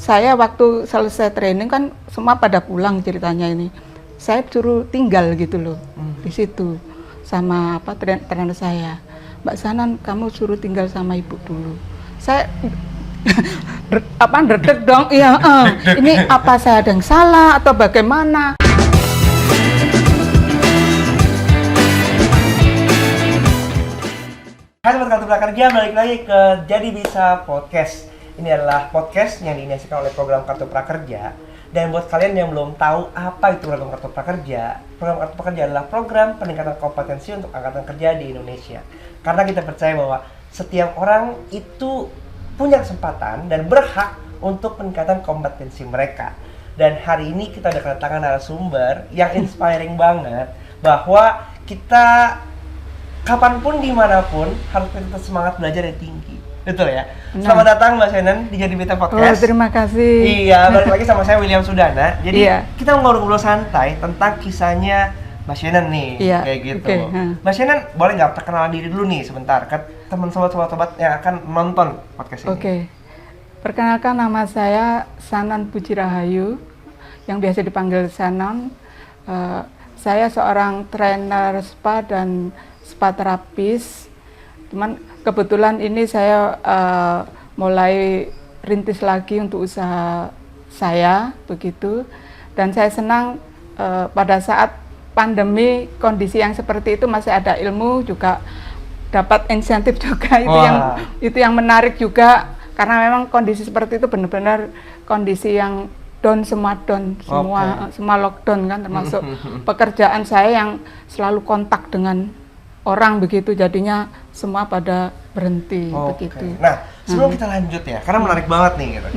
saya waktu selesai training kan semua pada pulang ceritanya ini. Saya suruh tinggal gitu loh di situ sama trainer saya. Mbak Sanan, kamu suruh tinggal sama ibu dulu. Saya ndredeg dong. Iya, ini apa saya ada yang salah atau bagaimana? Hai Sobat Kartu Prakerja, balik lagi ke Jadi Bisa Podcast. Ini adalah podcast yang diinisiasikan oleh program Kartu Prakerja. Dan buat kalian yang belum tahu apa itu program Kartu Prakerja adalah program peningkatan kompetensi untuk angkatan kerja di Indonesia. Karena kita percaya bahwa setiap orang itu punya kesempatan dan berhak untuk peningkatan kompetensi mereka. Dan hari ini kita udah kedatangan narasumber yang inspiring banget bahwa kita kapanpun, dimanapun, harus tetap semangat belajar yang tinggi. Betul ya? Selamat datang Mbak Shannon di Jadi Bisa Podcast. Oh, terima kasih. Iya, balik lagi sama saya William Sudana. Jadi kita ngobrol-ngobrol santai tentang kisahnya Mbak Shannon nih, kayak gitu. Mbak Shannon, boleh nggak perkenalan diri dulu nih sebentar ke teman sobat-sobat yang akan nonton podcast ini? Oke. Perkenalkan, nama saya Sanan Puji Rahayu, yang biasa dipanggil Sanon. Saya seorang trainer spa dan spa terapis. Cuman kebetulan ini saya mulai rintis lagi untuk usaha saya begitu, dan saya senang pada saat pandemi kondisi yang seperti itu masih ada ilmu, juga dapat insentif juga. Itu yang menarik juga, karena memang kondisi seperti itu benar-benar kondisi yang down, semua lockdown kan, termasuk pekerjaan saya yang selalu kontak dengan orang begitu, jadinya semua pada berhenti begitu. Nah, sebelum kita lanjut ya, karena menarik banget nih gitu.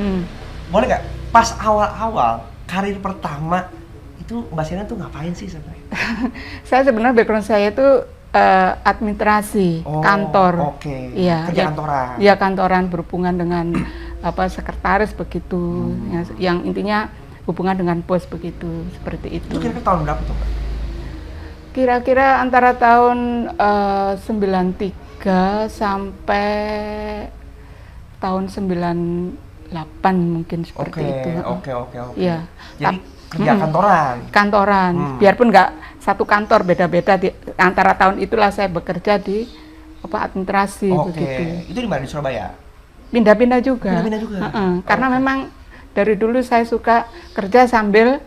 Boleh nggak, pas awal-awal karir pertama itu Mbak Shannon tuh ngapain sih sebenarnya? Saya sebenarnya background saya itu administrasi kantor. Iya, kerja kantoran. Iya, kantoran, berhubungan dengan sekretaris begitu. Yang intinya hubungan dengan bos begitu, seperti itu. Itu kira-kira tahun berapa tuh, Mbak? Kira-kira antara tahun 93 sampai tahun 98 mungkin, seperti itu. Oke. Iya. Jadi kerja kantoran. Kantoran. Biarpun nggak satu kantor, beda-beda antara tahun itulah saya bekerja di administrasi begitu. Itu di mana, di Surabaya? Pindah-pindah juga. Karena memang dari dulu saya suka kerja sambil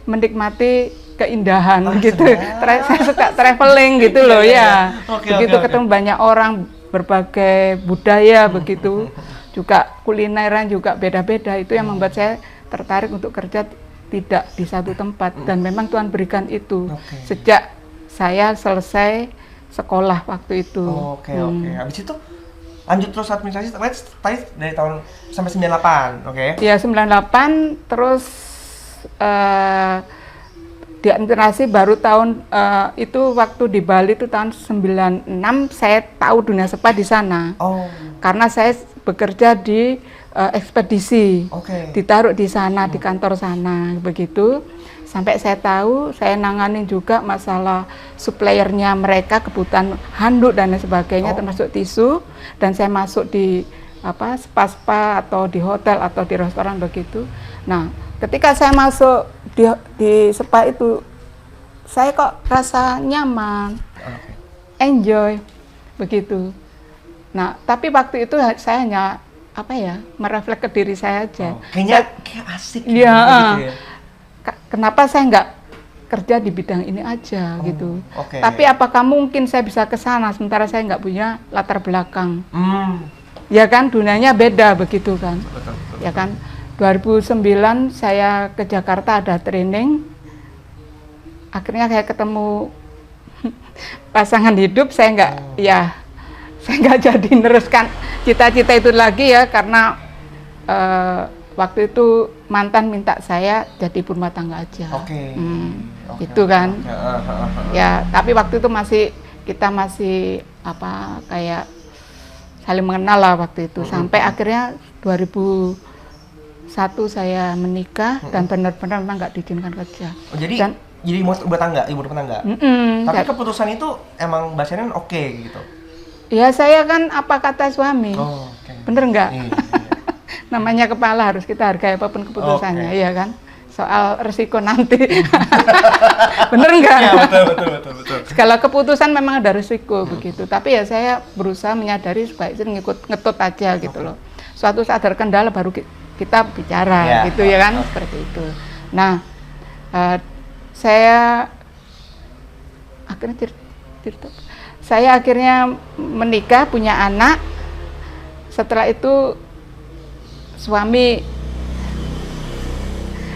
menikmati keindahan gitu. Saya suka traveling gitu loh ya. Begitu ketemu banyak orang, berbagai budaya begitu. Juga kulineran juga beda-beda. Itu yang membuat saya tertarik untuk kerja tidak di satu tempat, dan memang Tuhan berikan itu sejak saya selesai sekolah waktu itu. Habis itu lanjut terus administrasi tadi dari tahun sampai 98, Iya, 98 terus di administrasi baru tahun itu waktu di Bali itu tahun 96 saya tahu dunia spa di sana. Karena saya bekerja di ekspedisi. Ditaruh di sana, di kantor sana begitu. Sampai saya tahu, saya nanganin juga masalah suppliernya mereka, kebutuhan handuk dan lain sebagainya, termasuk tisu, dan saya masuk di spa-spa atau di hotel atau di restoran begitu. Nah, ketika saya masuk di spa itu, saya kok rasa nyaman, enjoy, begitu. Nah, tapi waktu itu saya hanya merefleks ke diri saya aja. Kayak asik gitu ya. Kenapa saya nggak kerja di bidang ini aja gitu. Tapi apakah mungkin saya bisa ke sana sementara saya nggak punya latar belakang? Ya kan, dunianya beda begitu kan. Betul. Ya kan. 2009 saya ke Jakarta ada training, akhirnya saya ketemu pasangan hidup. Saya nggak jadi neruskan cita-cita itu lagi ya, karena waktu itu mantan minta saya jadi ibu rumah tangga aja. Itu kan. Ya, tapi waktu itu kita masih kayak saling mengenal lah waktu itu. Sampai akhirnya 2001 saya menikah dan benar-benar memang nggak diizinkan kerja. Jadi ibu rumah tangga. Tapi keputusan itu emang Mbak Shannon gitu. Ya, saya kan apa kata suami. Bener nggak? namanya kepala harus kita hargai apapun keputusannya, ya kan? Soal resiko nanti. Bener nggak? Ya, betul. Segala keputusan memang ada resiko begitu. Tapi ya saya berusaha menyadari supaya itu ngetut aja gitu loh. Suatu saat ada kendala baru kita bicara gitu ya kan, seperti itu. Nah, saya akhirnya menikah, punya anak. Setelah itu suami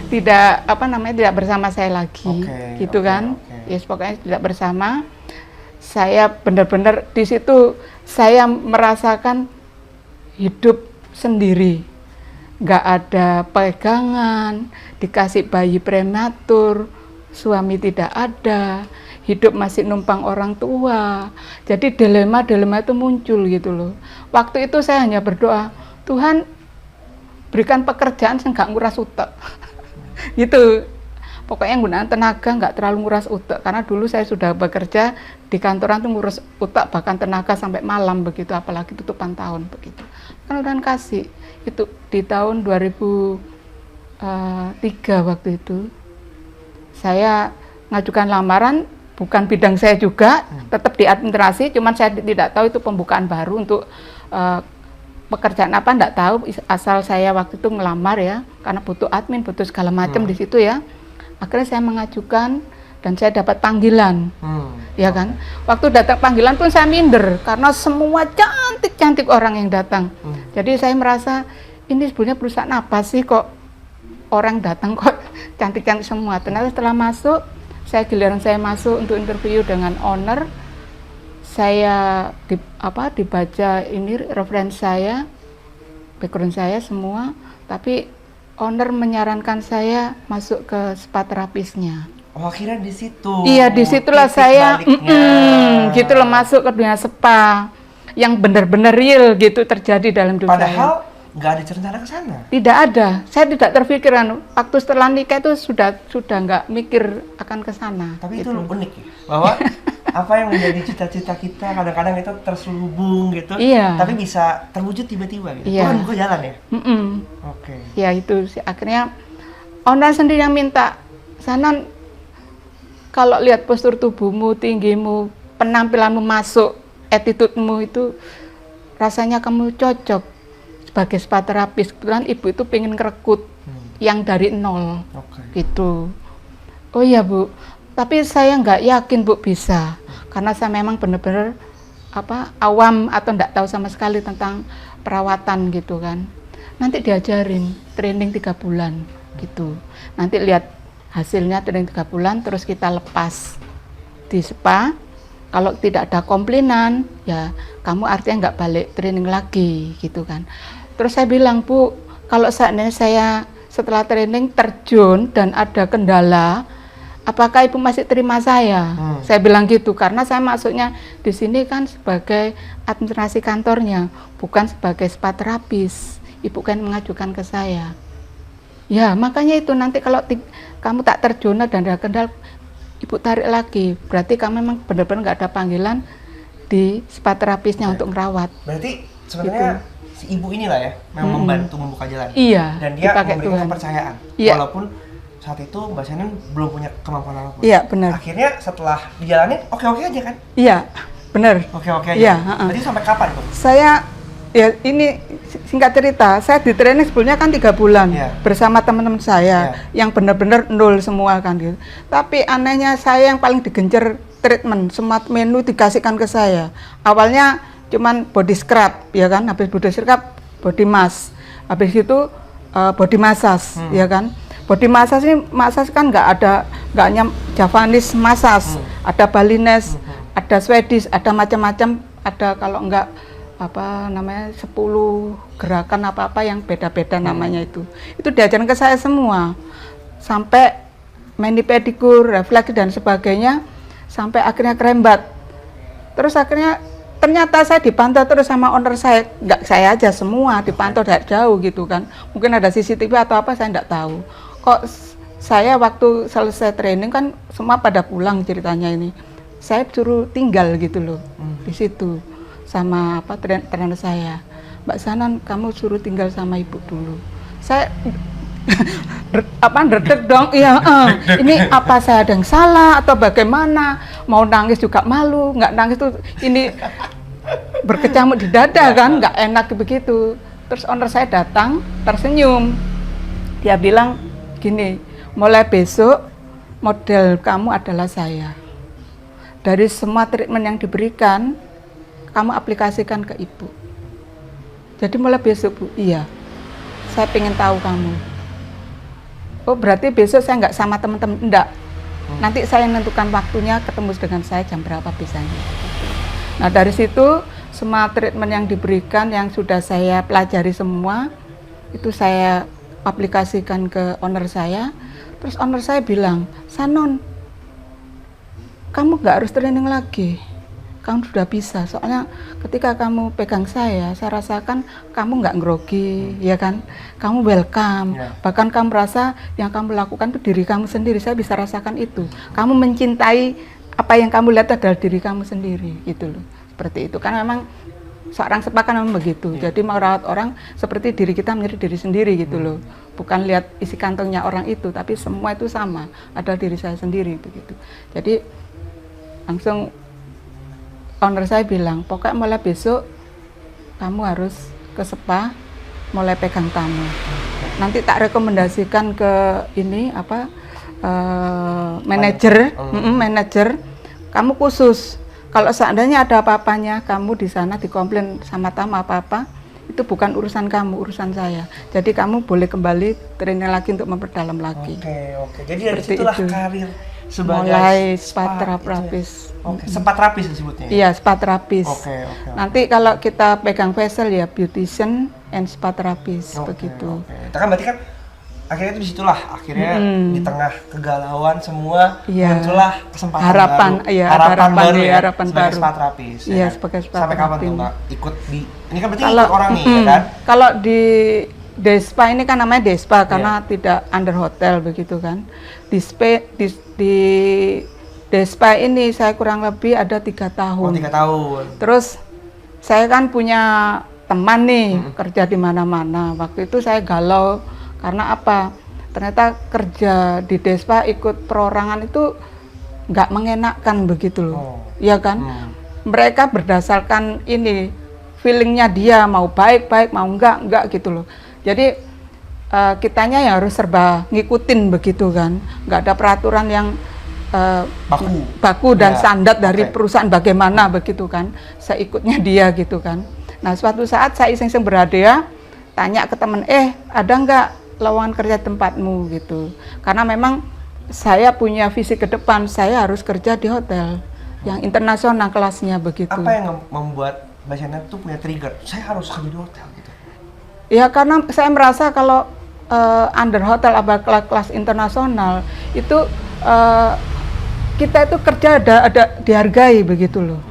tidak bersama saya lagi, gitu kan. Yes, pokoknya tidak bersama. Saya benar-benar di situ saya merasakan hidup sendiri, nggak ada pegangan, dikasih bayi prematur, suami tidak ada, hidup masih numpang orang tua. Jadi dilema itu muncul gitu loh. Waktu itu saya hanya berdoa, Tuhan berikan pekerjaan yang nggak nguras utak. Gitu, pokoknya gunakan tenaga nggak terlalu nguras utak, karena dulu saya sudah bekerja di kantoran tuh ngurus utak bahkan tenaga sampai malam begitu, apalagi tutupan tahun begitu. Kan udah kasih itu di tahun 2003 waktu itu saya ngajukan lamaran, bukan bidang saya juga, tetap di administrasi, cuman saya tidak tahu itu pembukaan baru untuk pekerjaan apa enggak tahu, asal saya waktu itu ngelamar ya, karena butuh admin, butuh segala macam di situ ya. Akhirnya saya mengajukan dan saya dapat panggilan, ya kan. Waktu datang panggilan pun saya minder karena semua cantik-cantik orang yang datang. Jadi saya merasa ini sebenarnya perusahaan apa sih kok orang datang kok cantik-cantik semua. Ternyata setelah masuk, giliran saya masuk untuk interview dengan owner. Saya dibaca ini referensi saya, background saya semua, tapi owner menyarankan saya masuk ke spa terapisnya. Oh, akhirnya di situ. Iya, disitulah saya gitu loh, masuk ke dunia spa yang benar-benar real gitu terjadi dalam hidup saya. Padahal nggak ada rencana ke sana. Tidak ada, saya tidak terpikirkan. Waktu setelah nikah itu sudah nggak mikir akan ke sana. Tapi gitu. itu unik ya, bahwa apa yang menjadi cita-cita kita kadang-kadang itu terselubung gitu, tapi bisa terwujud tiba-tiba gitu. Tuhan buka jalan ya. Ya itu sih akhirnya owner sendiri yang minta, Sanon, kalau lihat postur tubuhmu, tinggimu, penampilanmu masuk, attitude-mu itu rasanya kamu cocok sebagai spa terapis. Kebetulan ibu itu pengen ngerekrut yang dari nol, gitu. Oh iya Bu, tapi saya nggak yakin Bu bisa, karena saya memang benar-benar awam atau nggak tahu sama sekali tentang perawatan gitu kan. Nanti diajarin training 3 bulan gitu. Nanti lihat hasilnya training 3 bulan, terus kita lepas di spa. Kalau tidak ada komplainan, ya kamu artinya nggak balik training lagi gitu kan. Terus saya bilang, Bu, kalau seandainya saya setelah training terjun dan ada kendala, apakah Ibu masih terima saya? Saya bilang gitu, karena saya masuknya di sini kan sebagai administrasi kantornya, bukan sebagai spa terapis. Ibu kan mengajukan ke saya. Ya, makanya itu nanti kalau kamu tak terjun dan ada kendala, Ibu tarik lagi. Berarti kamu memang benar-benar nggak ada panggilan di spa terapisnya untuk ngerawat. Berarti sebenarnya si ibu inilah ya yang membantu membuka jalan. Iya. Dan dia memberikan kepercayaan. Walaupun saat itu Mbak Sanon belum punya kemampuan apapun. Iya, benar. Akhirnya setelah dijalanin oke-oke aja kan? Iya, benar. Oke-oke aja. Iya, Berarti sampai kapan tuh? Saya ini singkat cerita, saya di training sebelumnya kan 3 bulan bersama teman-teman saya yang benar-benar nol semua kan gitu. Tapi anehnya saya yang paling digencar treatment, semua menu dikasihkan ke saya. Awalnya cuman body scrub ya kan, habis body scrub body mask, habis itu body massage ya kan. Body massage ini kan nggak hanya Javanese massage, ada Balinese, ada Swedish, ada macam-macam, ada kalau enggak 10 gerakan apa-apa yang beda-beda namanya itu diajarkan ke saya semua, sampai mani pedikur, refleks dan sebagainya, sampai akhirnya krembat. Terus akhirnya ternyata saya dipantau terus sama owner saya, nggak saya aja, semua dipantau dari jauh gitu kan. Mungkin ada CCTV atau apa, saya nggak tahu. Kok saya waktu selesai training kan semua pada pulang ceritanya ini, saya suruh tinggal gitu loh di situ sama trainer saya. Mbak Sanan, kamu suruh tinggal sama ibu dulu. Saya derdek dong, iya, ini apa saya ada yang salah atau bagaimana? Mau nangis juga malu, nggak nangis tuh ini berkecamuk di dada kan, nggak enak begitu. Terus owner saya datang, tersenyum, dia bilang gini, mulai besok model kamu adalah saya. Dari semua treatment yang diberikan, kamu aplikasikan ke ibu. Jadi mulai besok Bu, iya, saya pengen tahu kamu. Oh berarti besok saya nggak sama teman-teman, enggak. Nanti saya menentukan waktunya ketemu dengan saya jam berapa bisanya. Nah dari situ semua treatment yang diberikan yang sudah saya pelajari semua itu saya aplikasikan ke owner saya. Terus owner saya bilang, Sanon, kamu nggak harus training lagi. Kamu sudah bisa, soalnya ketika kamu pegang saya rasakan kamu nggak grogi, ya kan? Kamu welcome, bahkan kamu merasa yang kamu lakukan itu diri kamu sendiri, saya bisa rasakan itu. Kamu mencintai apa yang kamu lihat adalah diri kamu sendiri, gitu loh. Seperti itu, kan memang seorang spa kan memang begitu, jadi merawat orang seperti diri kita menjadi diri sendiri, gitu loh. Bukan lihat isi kantongnya orang itu, tapi semua itu sama, adalah diri saya sendiri, begitu. Jadi langsung owner saya bilang, pokoknya mulai besok kamu harus ke spa, mulai pegang tamu. Nanti tak rekomendasikan ke ini apa manajer, manajer. Kamu khusus. Kalau seandainya ada apa-apanya, kamu di sana dikomplain sama tamu apa-apa, itu bukan urusan kamu, urusan saya. Jadi kamu boleh kembali training lagi untuk memperdalam lagi. Oke. Jadi dari situlah karir sebagai mulai spa terapis. Spa terapis disebutnya? Iya, spa terapis. Oke. Nanti kalau kita pegang vessel ya beautician and spa terapis, begitu. Kan berarti kan akhirnya itu disitulah, akhirnya di tengah kegalauan semua muncullah kesempatan harapan, baru. Iya, harapan baru ya, harapan sebagai baru. spa terapis. Iya, ya. sebagai spa Sampai kapan terapis. tuh Mbak ikut di, ini kan berarti ikut orang nih, ya kan? Kalau di Despa ini kan namanya Despa karena tidak under hotel begitu kan. Di Despa ini saya kurang lebih ada 3 tahun. 3 tahun. Terus saya kan punya teman nih kerja di mana-mana. Waktu itu saya galau karena apa? Ternyata kerja di Despa ikut perorangan itu nggak mengenakan begitu loh. Iya kan? Mereka berdasarkan ini feelingnya dia mau baik mau enggak gitu loh. Jadi kitanya yang harus serba ngikutin begitu kan, nggak ada peraturan yang baku dan standar dari perusahaan bagaimana begitu kan, saya ikutnya dia gitu kan. Nah suatu saat saya iseng-iseng berhadiah, tanya ke temen, ada nggak lowongan kerja tempatmu gitu, karena memang saya punya visi ke depan, saya harus kerja di hotel yang internasional kelasnya begitu. Apa yang membuat Mbak Sanan tuh punya trigger, saya harus kerja di hotel gitu? Ya karena saya merasa kalau under hotel apa kelas internasional itu kita itu kerja ada dihargai begitu loh.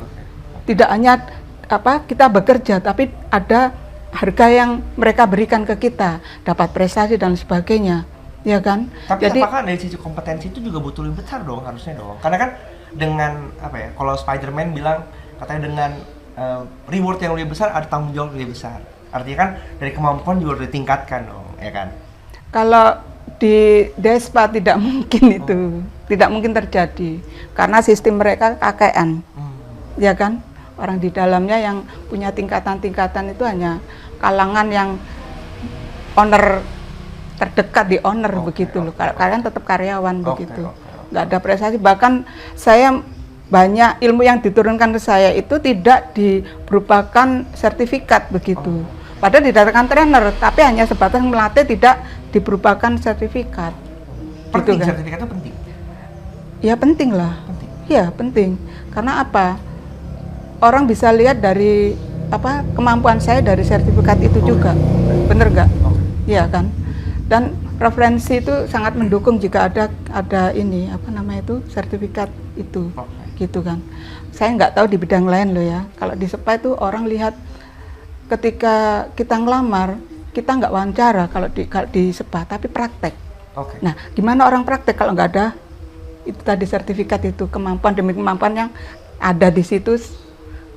Tidak hanya apa kita bekerja, tapi ada harga yang mereka berikan ke kita, dapat prestasi dan sebagainya, ya kan? Tapi jadi, apakah dari sisi kompetensi itu juga butuh lebih besar dong, harusnya dong? Karena kan dengan apa ya? Kalau Spider-Man bilang katanya dengan reward yang lebih besar ada tanggung jawab lebih besar. Artinya kan dari kemampuan juga harus ditingkatkan dong, ya kan? Kalau di Despa tidak mungkin itu, tidak mungkin terjadi karena sistem mereka KKN, ya kan? Orang di dalamnya yang punya tingkatan-tingkatan itu hanya kalangan yang owner terdekat di owner begitu loh. Kalian tetap karyawan begitu, nggak ada prestasi. Bahkan saya banyak ilmu yang diturunkan ke saya itu tidak berupakan sertifikat begitu. Padahal didatangkan trainer, tapi hanya sebatas melatih, tidak diberupakan sertifikat. Penting, gitu kan? sertifikat itu penting? Ya penting lah. Ya penting. Karena apa? Orang bisa lihat dari apa kemampuan saya dari sertifikat itu juga. Bener nggak? Iya kan? Dan referensi itu sangat mendukung jika ada ini apa namanya itu sertifikat itu. Gitu kan. Saya nggak tahu di bidang lain loh ya. Kalau di spa itu orang lihat ketika kita ngelamar, kita nggak wawancara kalau di spa, tapi praktek. Nah, gimana orang praktek kalau nggak ada itu tadi sertifikat itu, kemampuan demi kemampuan yang ada di situ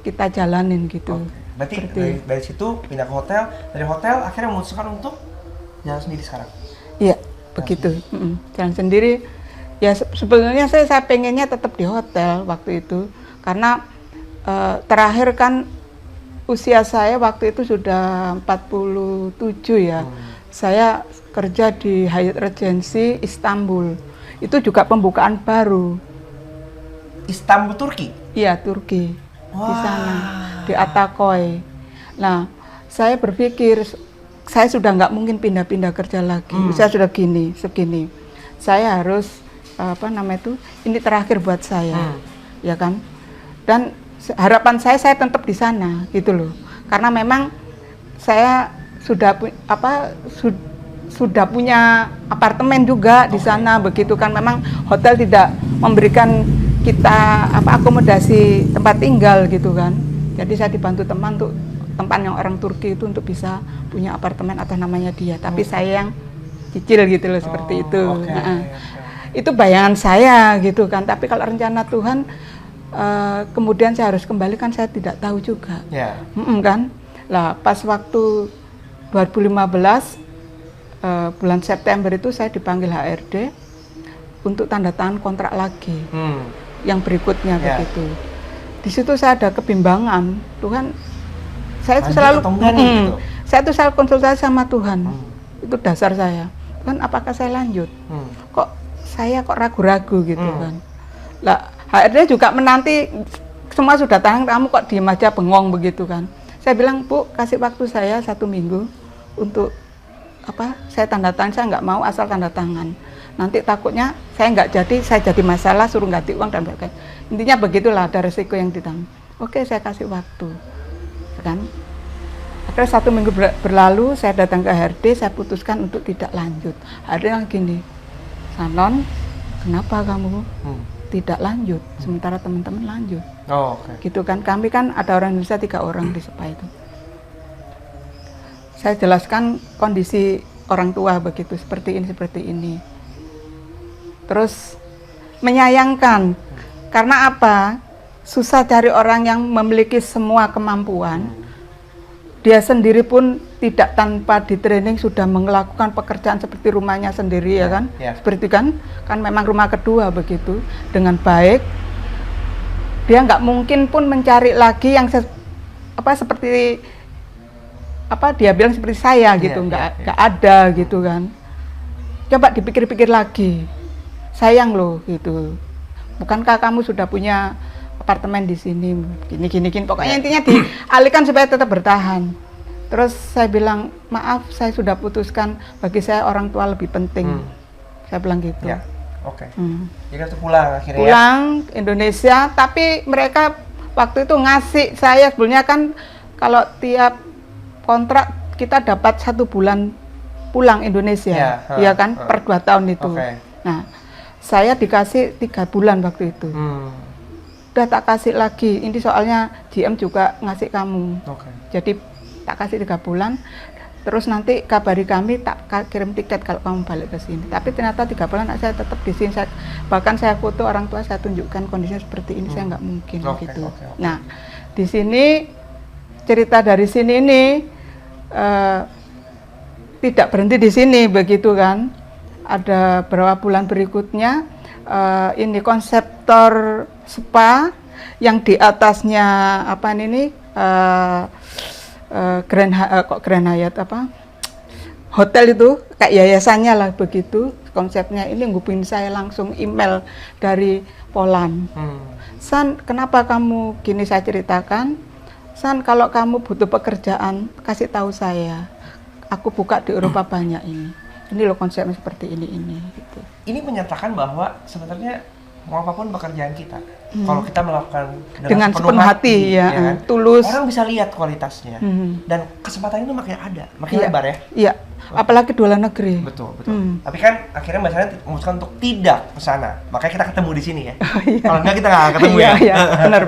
kita jalanin gitu. Berarti dari situ pindah ke hotel, dari hotel akhirnya memutuskan untuk jalan sendiri sekarang. Iya, begitu. Jalan sendiri. Ya sebenarnya saya pengennya tetap di hotel waktu itu, karena terakhir kan usia saya waktu itu sudah 47 ya. Saya kerja di Hyatt Regency Istanbul. Itu juga pembukaan baru. Istanbul, Turki? Iya, Turki. Wah. Di sana, di Atakoy. Nah, saya berpikir saya sudah nggak mungkin pindah-pindah kerja lagi. Saya sudah segini. Saya harus ini terakhir buat saya, ya kan? Dan harapan saya tetap di sana, gitu loh. Karena memang saya sudah punya apartemen juga di sana, begitu kan. Memang hotel tidak memberikan kita akomodasi tempat tinggal gitu kan. Jadi saya dibantu teman yang orang Turki itu untuk bisa punya apartemen atas namanya dia, tapi saya yang cicil gitu loh, seperti itu. Itu bayangan saya gitu kan, tapi kalau rencana Tuhan kemudian saya harus kembali kan saya tidak tahu juga. Kan lah, pas waktu 2015 bulan September itu saya dipanggil HRD untuk tanda tangan kontrak lagi yang berikutnya begitu. Di situ saya ada kebimbangan. Tuhan, saya itu selalu saya itu selalu konsultasi sama Tuhan. Itu dasar saya. Tuhan, apakah saya lanjut? Kok saya ragu-ragu gitu kan. Lah, HRD juga menanti, semua sudah tenang, kamu kok diem aja bengong begitu kan. Saya bilang, Bu, kasih waktu saya 1 minggu untuk saya tanda tangan. Saya nggak mau asal tanda tangan. Nanti takutnya saya nggak jadi, saya jadi masalah, suruh ganti uang dan sebagainya. Intinya begitulah, ada resiko yang ditanggung. Oke, saya kasih waktu, kan. Akhirnya 1 minggu berlalu, saya datang ke HRD, saya putuskan untuk tidak lanjut. HRD yang gini, Sanon, kenapa kamu tidak lanjut, sementara teman-teman lanjut? Gitu kan, kami kan ada orang Indonesia 3 orang di SPA itu. Saya jelaskan kondisi orang tua begitu, seperti ini. Terus menyayangkan, karena apa? Susah cari orang yang memiliki semua kemampuan. Dia sendiri pun tidak tanpa di training sudah melakukan pekerjaan seperti rumahnya sendiri, ya kan? Seperti kan memang rumah kedua begitu, dengan baik. Dia nggak mungkin pun mencari lagi yang seperti dia bilang seperti saya gitu, nggak ada gitu kan. Coba dipikir-pikir lagi. Sayang loh gitu. Bukankah kamu sudah punya apartemen di sini, gini. Pokoknya intinya dialihkan supaya tetap bertahan. Terus saya bilang, maaf, saya sudah putuskan, bagi saya orang tua lebih penting. Saya bilang gitu. Jadi harus pulang akhirnya. Pulang Indonesia, tapi mereka waktu itu ngasih saya, sebelumnya kan kalau tiap kontrak kita dapat 1 bulan pulang Indonesia, ya kan, per 2 tahun itu. Nah, saya dikasih 3 bulan waktu itu. Udah tak kasih lagi, ini soalnya GM juga ngasih kamu. Jadi tak kasih 3 bulan, terus nanti kabari kami, tak kirim tiket kalau kamu balik ke sini. Tapi ternyata 3 bulan saya tetap di sini. Bahkan saya foto orang tua, saya tunjukkan kondisinya seperti ini, saya nggak mungkin gitu. Nah, di sini cerita dari sini ini tidak berhenti di sini begitu kan. Ada beberapa bulan berikutnya ini konseptor spa yang di atasnya Grand Hyatt hotel itu kayak yayasannya lah begitu konsepnya. Ini ngubungin saya langsung email dari Poland. San, kenapa kamu gini? Saya ceritakan, San, kalau kamu butuh pekerjaan kasih tahu saya, aku buka di Eropa banyak ini loh konsepnya seperti ini gitu. Ini menyatakan bahwa sebenarnya mau apapun pekerjaan kita, kalau kita melakukan dengan sepenuh hati ya kan? Tulus, orang bisa lihat kualitasnya dan kesempatan itu makin ada, makin lebar ya. Iya, apalagi di luar negeri. Betul. Tapi kan akhirnya Mbak Sanan memutuskan untuk tidak ke sana, makanya kita ketemu di sini ya. Kalau enggak kita nggak ketemu ya. Iya, benar.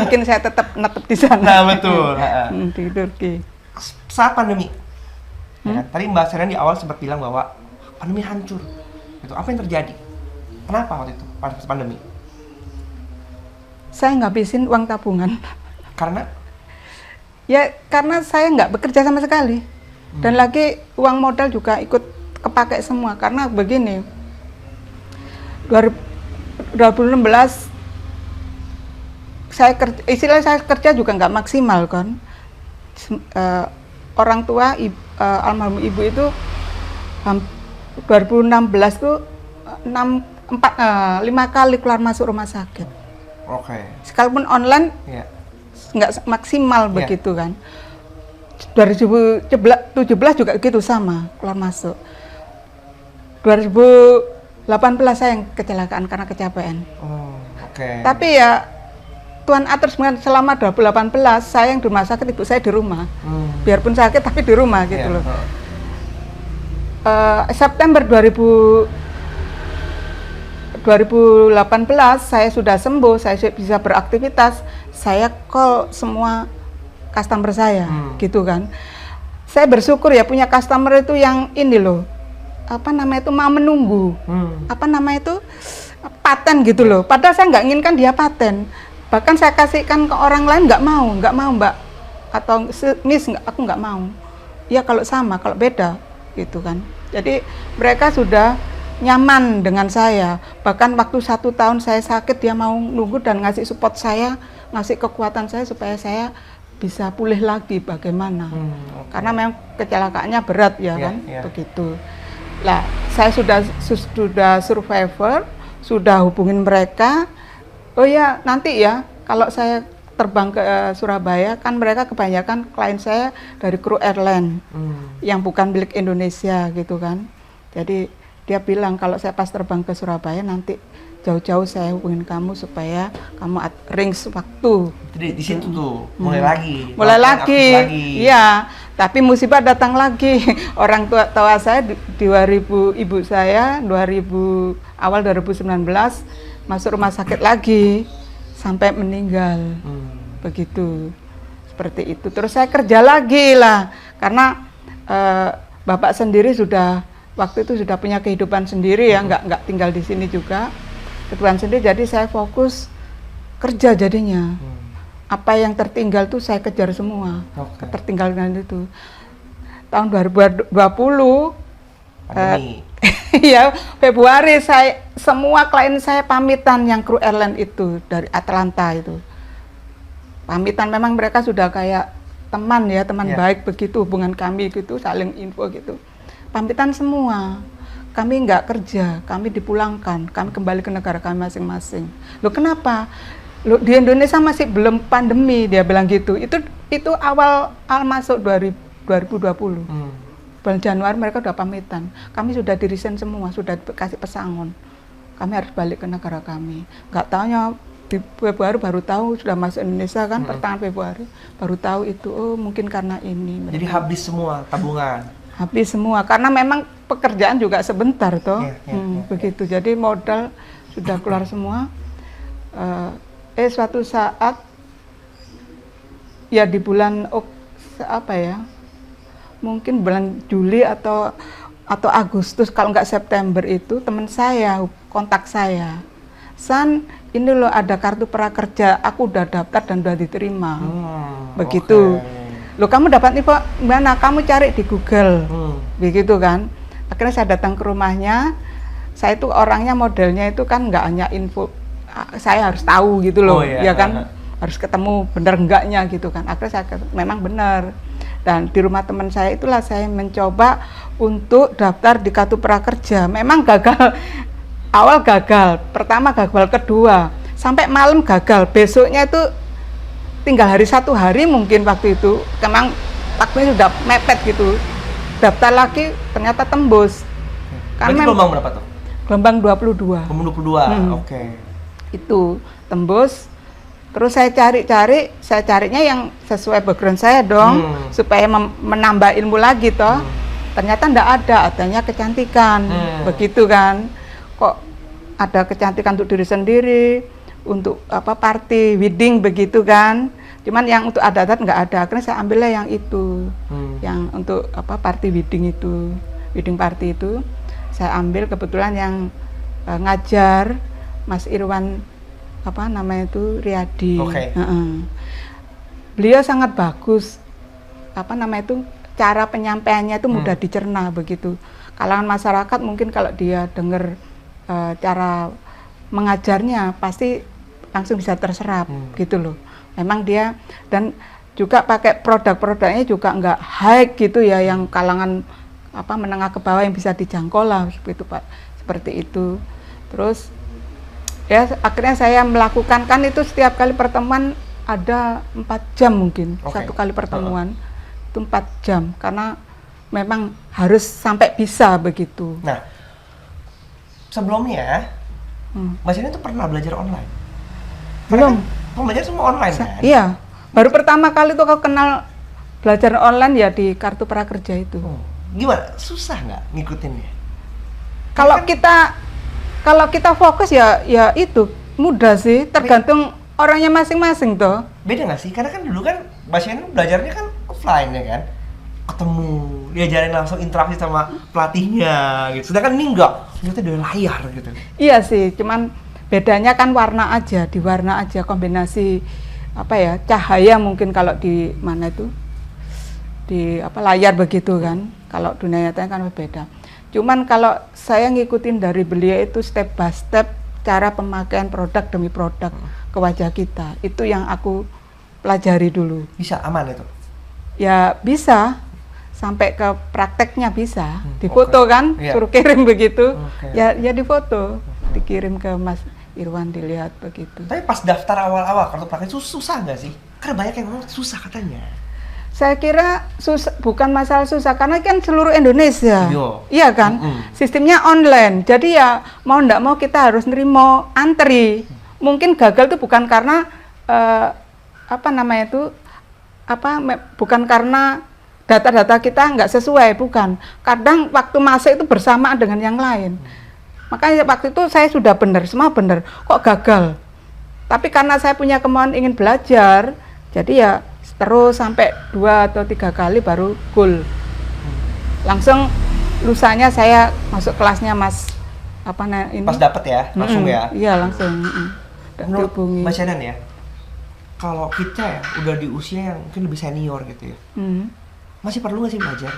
Mungkin saya tetap netep di sana. Nah, betul. Di Turki. Saat pandemi, ya kan? Tadi Mbak Sanan di awal sempat bilang bahwa pandemi hancur. Itu apa yang terjadi? Kenapa waktu itu pas pandemi? Saya ngabisin uang tabungan. Karena Ya karena saya nggak bekerja sama sekali. Dan lagi uang modal juga ikut kepakai semua. Karena begini, 2016 saya kerja juga nggak maksimal kan. Orang tua almarhum ibu itu 2016 tuh 5 kali keluar masuk rumah sakit. Sekalipun online nggak maksimal begitu kan. 2017 juga gitu sama keluar masuk. 2018 saya yang kecelakaan karena kecapean. Tapi ya Tuhan atur selama 2018 saya yang di rumah sakit, ibu saya di rumah. Biarpun sakit tapi di rumah gitu loh. September 2018 saya sudah sembuh, saya bisa beraktivitas, saya call semua customer saya gitu kan. Saya bersyukur ya punya customer itu yang ini loh, apa namanya itu mau menunggu, apa namanya itu paten gitu loh. Padahal saya nggak inginkan dia paten, bahkan saya kasihkan ke orang lain nggak mau mbak, atau miss aku nggak mau. Ya kalau sama, kalau beda gitu kan. Jadi mereka sudah nyaman dengan saya. Bahkan waktu 1 tahun saya sakit dia mau nunggu dan ngasih support saya, ngasih kekuatan saya supaya saya bisa pulih lagi bagaimana. Karena memang kecelakaannya berat ya kan, begitu. Lah, saya sudah survivor, sudah hubungin mereka. Oh ya, nanti ya kalau saya terbang ke Surabaya, kan mereka kebanyakan klien saya dari kru airline yang bukan milik Indonesia gitu kan. Jadi dia bilang kalau saya pas terbang ke Surabaya nanti jauh-jauh saya hubungin kamu supaya kamu rings waktu. Jadi di situ tuh mulai lagi. Iya. Tapi musibah datang lagi. Orang tua saya di 2000, ibu saya awal 2019 masuk rumah sakit lagi sampai meninggal. Begitu. Seperti itu. Terus saya kerja lagi lah karena bapak sendiri waktu itu sudah punya kehidupan sendiri ya, nggak tinggal di sini juga. Kehidupan sendiri, jadi saya fokus kerja jadinya. Apa yang tertinggal tuh saya kejar semua. Ketertinggalan itu. Tahun 2020 ya Februari semua klien saya pamitan yang kru airline itu dari Atlanta itu. Pamitan, memang mereka sudah kayak teman ya, teman baik begitu hubungan kami gitu, saling info gitu. Pamitan semua. Kami nggak kerja, kami dipulangkan, kami kembali ke negara kami masing-masing. Loh kenapa? Loh, di Indonesia masih belum pandemi, dia bilang gitu. Itu awal masuk 2020. Bulan Januari mereka udah pamitan. Kami sudah di-resign semua, sudah kasih pesangon. Kami harus balik ke negara kami. Nggak taunya di Februari baru tahu sudah masuk Indonesia kan, pertengahan Februari baru tahu itu. Oh mungkin karena ini. Jadi habis semua tabungan. Habis semua, karena memang pekerjaan juga sebentar toh, begitu. Jadi modal sudah keluar semua. Suatu saat ya di bulan mungkin bulan Juli atau Agustus, kalau nggak September itu teman saya kontak saya, San, ini loh ada kartu prakerja, aku udah daftar dan udah diterima, begitu. Loh kamu dapat info mana? Kamu cari di Google, begitu kan. Akhirnya saya datang ke rumahnya. Saya itu orangnya modelnya itu kan nggak hanya info, saya harus tahu gitu loh, ya kan, harus ketemu bener enggaknya gitu kan. Akhirnya saya memang benar. Dan di rumah teman saya itulah saya mencoba untuk daftar di kartu prakerja. Memang gagal, awal gagal, pertama gagal, kedua sampai malam gagal, besoknya itu tinggal satu hari mungkin waktu itu, memang waktunya sudah mepet gitu. Daftar lagi ternyata tembus. Berarti gelombang berapa tuh? Gelombang 22. Gelombang 22, Itu tembus. Terus saya carinya yang sesuai background saya dong, supaya menambah ilmu lagi toh. Ternyata enggak ada, adanya kecantikan, begitu kan. Kok ada kecantikan untuk diri sendiri, untuk party wedding begitu kan, cuman yang untuk adat nggak ada. Akhirnya saya ambilnya yang itu, yang untuk party wedding itu, wedding party itu saya ambil. Kebetulan yang ngajar Mas Irwan Riyadi. beliau sangat bagus. Apa namanya itu, cara penyampaiannya itu mudah dicerna begitu. Kalangan masyarakat mungkin kalau dia dengar cara mengajarnya pasti langsung bisa terserap gitu loh. Memang dia, dan juga pakai produk-produknya juga nggak high gitu ya, yang kalangan apa menengah ke bawah yang bisa dijangkau lah seperti itu Pak, seperti itu. Terus ya akhirnya saya melakukan, kan itu setiap kali pertemuan ada 4 jam mungkin, satu kali pertemuan itu 4 jam karena memang harus sampai bisa begitu. Nah, sebelumnya Mbak Shani tuh pernah belajar online? Belum. Belajar semua online kan? Iya, baru pertama kali tuh aku kenal belajar online ya di Kartu Prakerja itu. Gimana? Susah nggak ngikutinnya? Kalau kita fokus ya itu mudah sih, tergantung orangnya masing-masing toh. Beda nggak sih? Karena kan dulu kan Mbak Shani belajarnya kan offline ya kan? Ketemu, diajarin langsung interaksi sama pelatihnya gitu. Sedangkan ini enggak, ternyata dari layar gitu. Iya sih, cuman bedanya kan warna aja, di warna aja, kombinasi apa ya, cahaya mungkin kalau di mana itu, di apa layar begitu kan. Kalau dunia nyata kan beda. Cuman kalau saya ngikutin dari beliau itu step by step cara pemakaian produk demi produk ke wajah kita. Itu yang aku pelajari dulu. Bisa aman itu? Ya bisa, sampai ke prakteknya bisa. Difoto kan, suruh kirim begitu. Ya difoto, dikirim ke Mas Irwan dilihat begitu. Tapi pas daftar awal-awal kartu prakerja susah nggak sih? Karena banyak yang ngomong susah katanya. Saya kira susah, bukan masalah susah, karena kan seluruh Indonesia, iya kan, sistemnya online. Jadi ya mau ndak mau kita harus nerima antri. Mungkin gagal itu bukan karena apa namanya itu, bukan karena data-data kita nggak sesuai, bukan. Kadang waktu masuk itu bersamaan dengan yang lain. Makanya waktu itu saya sudah benar, semua benar, kok gagal. Tapi karena saya punya kemauan ingin belajar, jadi ya terus sampai 2 atau 3 kali baru goal. Langsung lusanya saya masuk kelasnya Mas ini. Pas dapet ya, langsung ya? Iya langsung. Menurut Mbak Shani ya, kalau kita ya udah di usia yang mungkin lebih senior gitu ya, masih perlu nggak sih belajar?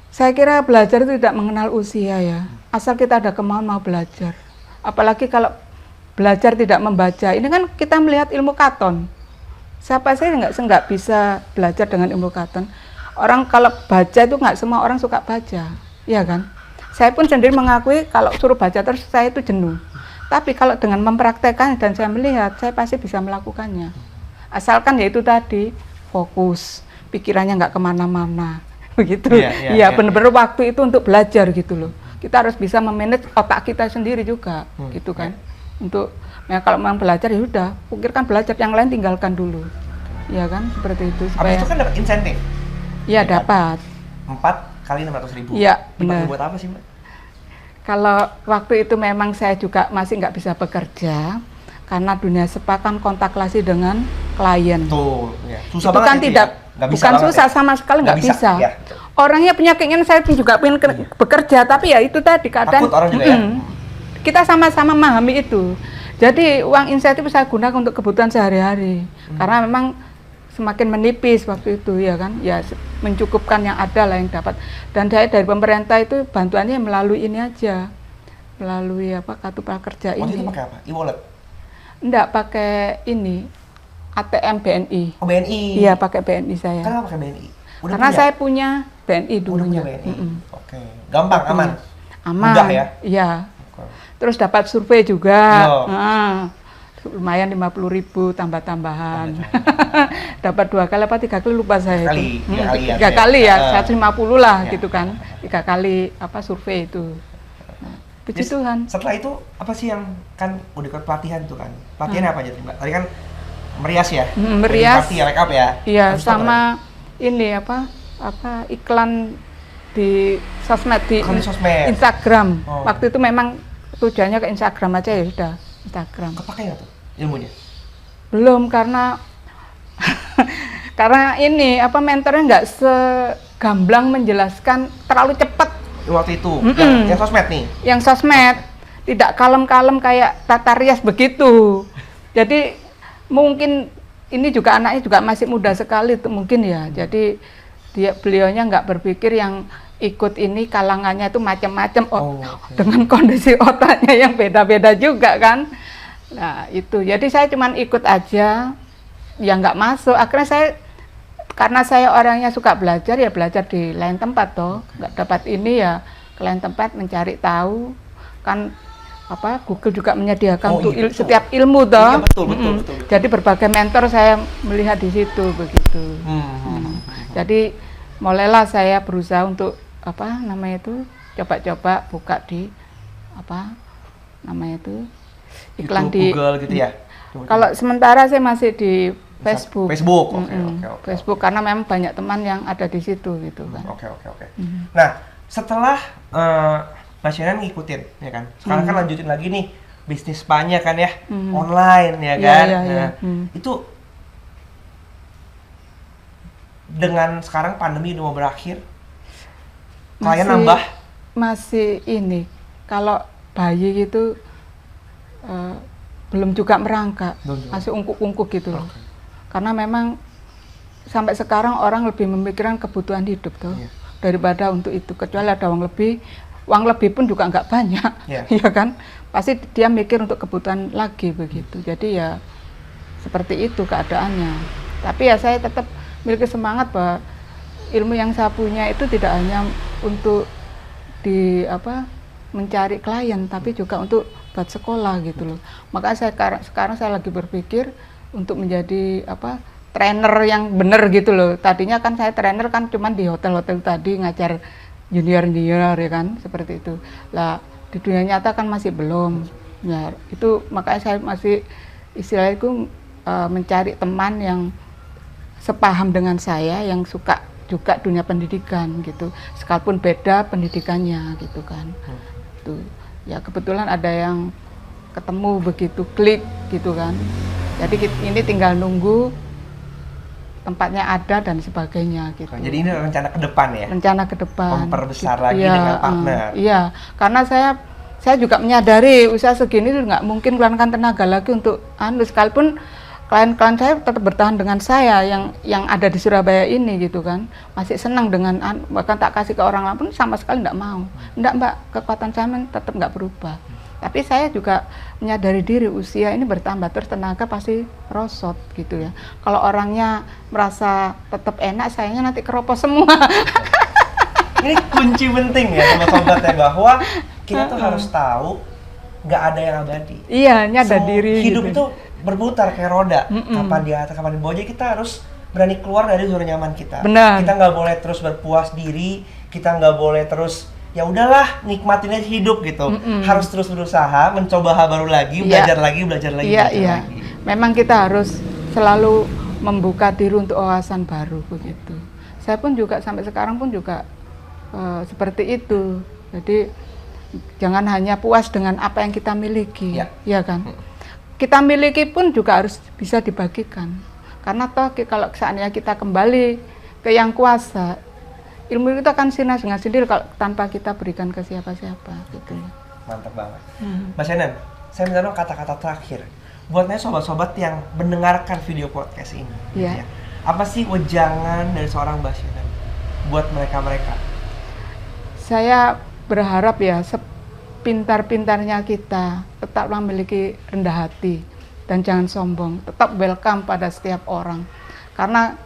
Saya kira belajar itu tidak mengenal usia ya, asal kita ada kemauan mau belajar. Apalagi kalau belajar tidak membaca, ini kan kita melihat ilmu katon. Siapa sih nggak bisa belajar dengan ilmu katon? Orang kalau baca itu nggak semua orang suka baca, ya kan? Saya pun sendiri mengakui kalau suruh baca terus saya itu jenuh. Tapi kalau dengan mempraktekkan dan saya melihat, saya pasti bisa melakukannya. Asalkan ya itu tadi, fokus, pikirannya nggak kemana-mana, begitu. Iya, benar-benar waktu itu untuk belajar gitu loh. Kita harus bisa memanage otak kita sendiri juga, gitu kan. Untuk ya kalau memang belajar ya udah, pikirkan belajar, yang lain tinggalkan dulu, ya kan, seperti itu. Supaya itu kan dapat insentif? Iya dapat. 4 kali 600.000. Iya benar. Buat apa sih Mbak? Kalau waktu itu memang saya juga masih nggak bisa bekerja, karena dunia spa kan kontak langsung dengan klien. Tuh, ya. Susah itu banget kan itu tidak, ya? bukan susah ya? Sama sekali nggak bisa. Ya. Orangnya punya keinginan, saya juga pengen bekerja, tapi ya itu tadi kadang. Takut orang juga ya? Kita sama-sama memahami itu. Jadi uang insentif saya gunakan untuk kebutuhan sehari-hari, karena memang semakin menipis waktu itu ya kan, ya mencukupkan yang ada lah yang dapat. Dan dari pemerintah itu bantuannya melalui ini aja, melalui kartu prakerja ini. Waktu itu pakai apa? E-wallet? Enggak, pakai ini ATM BNI. Oh BNI? Iya pakai BNI saya. Kenapa pakai BNI? Karena saya punya BNI dulunya. Oke, gampang, aman? Aman. Mudah ya? Iya. Terus dapat survei juga, lumayan 50.000 tambah-tambahan. Dapat 2 kali apa 3 kali lupa saya. 3 kali ya, 150 lah gitu kan. 3 kali survei itu. Puji Tuhan. Setelah itu apa sih yang kan udah ikut pelatihan tuh kan? Pelatihannya apa aja tuh Mbak? Tadi kan merias ya? Merias. Make up ya? Iya, sama ini iklan di sosmed, di Instagram. Waktu itu memang tujuannya ke Instagram aja, ya sudah Instagram. Kepake nggak tuh ilmunya? Belum, karena karena ini mentornya nggak segamblang menjelaskan, terlalu cepat waktu itu. Yang sosmed nih? Yang sosmed tidak kalem-kalem kayak tata rias begitu. Jadi mungkin ini juga anaknya juga masih muda sekali tuh mungkin ya. Jadi beliaunya nggak berpikir yang ikut ini kalangannya itu macam-macam dengan kondisi otaknya yang beda-beda juga kan. Nah itu, jadi saya cuman ikut aja, ya nggak masuk. Akhirnya karena saya orangnya suka belajar, ya belajar di lain tempat toh, nggak dapat ini ya ke lain tempat mencari tahu kan. Google juga menyediakan untuk setiap ilmu toh. Iya, betul. Jadi berbagai mentor saya melihat di situ begitu. Jadi mulailah saya berusaha untuk coba-coba buka di iklan YouTube, di Google gitu ya. Kalau sementara saya masih di Facebook. Oke. Facebook karena memang banyak teman yang ada di situ gitu kan. Oke. Nah, setelah Mbak Shannon ngikutin ya kan. Sekarang kan lanjutin lagi nih bisnis spanya kan ya, online ya kan. Itu dengan sekarang pandemi udah mau berakhir, klien nambah? Masih ini, kalau bayi gitu belum juga merangkak, masih ungkuk-ungkuk gitu loh. Karena memang sampai sekarang orang lebih memikirkan kebutuhan hidup tuh daripada untuk itu. Kecuali ada uang lebih pun juga nggak banyak, ya kan? Pasti dia mikir untuk kebutuhan lagi begitu. Jadi ya seperti itu keadaannya. Tapi ya saya tetap memiliki semangat bahwa ilmu yang saya punya itu tidak hanya untuk mencari klien, tapi juga untuk buat sekolah gitu loh. Makanya sekarang saya lagi berpikir untuk menjadi trainer yang benar gitu loh. Tadinya kan saya trainer kan cuman di hotel-hotel tadi ngajar junior ya kan, seperti itu. Lah di dunia nyata kan masih belum. Ya itu makanya saya masih istilahnya itu mencari teman yang sepaham dengan saya, yang suka juga dunia pendidikan gitu, sekalipun beda pendidikannya gitu kan. Tuh ya kebetulan ada yang ketemu begitu, klik gitu kan. Jadi ini tinggal nunggu tempatnya ada dan sebagainya gitu. Jadi ini rencana ke depan ya? Rencana ke depan. Memperbesar gitu. lagi dengan partner. Iya, karena saya juga menyadari usaha segini itu nggak mungkin keluarkan tenaga lagi untuk sekalipun klien-klien saya tetap bertahan dengan saya yang ada di Surabaya ini gitu kan, masih senang dengan bahkan tak kasih ke orang lain pun sama sekali nggak mau. Nggak Mbak, kekuatan saya tetap nggak berubah. Tapi saya juga menyadari diri usia ini bertambah terus tenaga pasti rosot gitu ya. Kalau orangnya merasa tetap enak, sayangnya nanti keropos semua. Ini kunci penting ya sobat-sobat ya, bahwa kita tuh harus tahu nggak ada yang abadi. Iya, nyadar diri. Hidup gitu. Itu berputar kayak roda, kapan di atas kapan di bawah. Jadi kita harus berani keluar dari zona nyaman kita. Benar. Kita nggak boleh terus berpuas diri, kita nggak boleh terus ya udahlah nikmatin aja hidup gitu. Harus terus berusaha, mencoba hal baru lagi, belajar lagi. Iya. Memang kita harus selalu membuka diri untuk wawasan baru begitu. Saya pun juga sampai sekarang pun juga seperti itu. Jadi jangan hanya puas dengan apa yang kita miliki, ya kan? Kita miliki pun juga harus bisa dibagikan. Karena toh kalau seandainya kita kembali ke yang kuasa, ilmu itu akan sirna dengan sendiri kalau tanpa kita berikan ke siapa-siapa gitu. Mantap banget. Mbak Shannon, saya minta dong kata-kata terakhir buat sobat-sobat yang mendengarkan video podcast ini. Ya. Apa sih wejangan dari seorang Mbak Shannon buat mereka-mereka? Saya berharap ya sepintar-pintarnya kita tetap memiliki rendah hati dan jangan sombong, tetap welcome pada setiap orang. Karena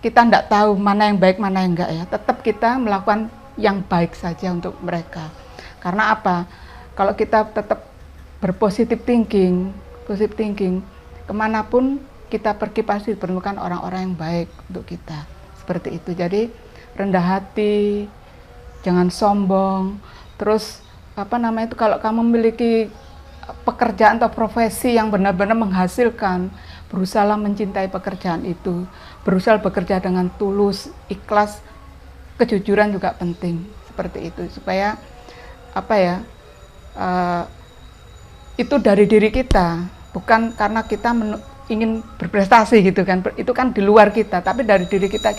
kita tidak tahu mana yang baik, mana yang enggak ya. Tetap kita melakukan yang baik saja untuk mereka. Karena apa? Kalau kita tetap berpositif thinking, kemanapun kita pergi pasti diperlukan orang-orang yang baik untuk kita. Seperti itu. Jadi rendah hati, jangan sombong. Terus kalau kamu memiliki pekerjaan atau profesi yang benar-benar menghasilkan, berusaha mencintai pekerjaan itu, berusaha bekerja dengan tulus, ikhlas, kejujuran juga penting, seperti itu supaya itu dari diri kita, bukan karena kita ingin berprestasi gitu kan, itu kan di luar kita, tapi dari diri kita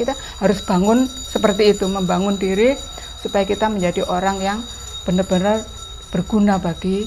harus bangun seperti itu, membangun diri supaya kita menjadi orang yang benar-benar berguna bagi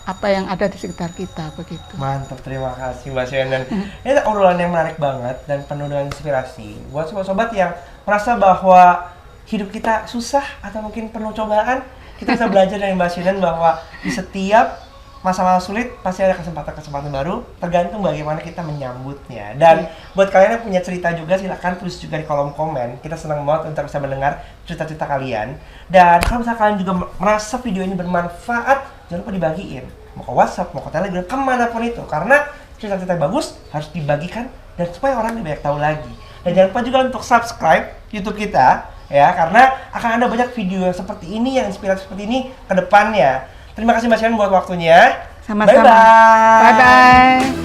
apa yang ada di sekitar kita begitu. Mantap, terima kasih Mbak Shannon. Ini obrolan yang menarik banget dan penuh dengan inspirasi buat sobat-sobat yang merasa bahwa hidup kita susah atau mungkin penuh cobaan. Kita bisa belajar dari Mbak Shannon bahwa di setiap masa-masa sulit pasti ada kesempatan-kesempatan baru, tergantung bagaimana kita menyambutnya. Dan buat kalian yang punya cerita juga, silakan tulis juga di kolom komen. Kita senang banget untuk bisa mendengar cerita-cerita kalian. Dan kalau misalnya kalian juga merasa video ini bermanfaat, jangan lupa dibagiin. Mau ke WhatsApp, mau ke Telegram, kemanapun itu. Karena cerita-cerita yang bagus harus dibagikan dan supaya orang lebih banyak tahu lagi. Dan jangan lupa juga untuk subscribe YouTube kita, ya, karena akan ada banyak video yang seperti ini, yang inspirasi seperti ini ke depannya. Terima kasih Mbak Shannon buat waktunya. Sama-sama. Bye-bye. Bye-bye.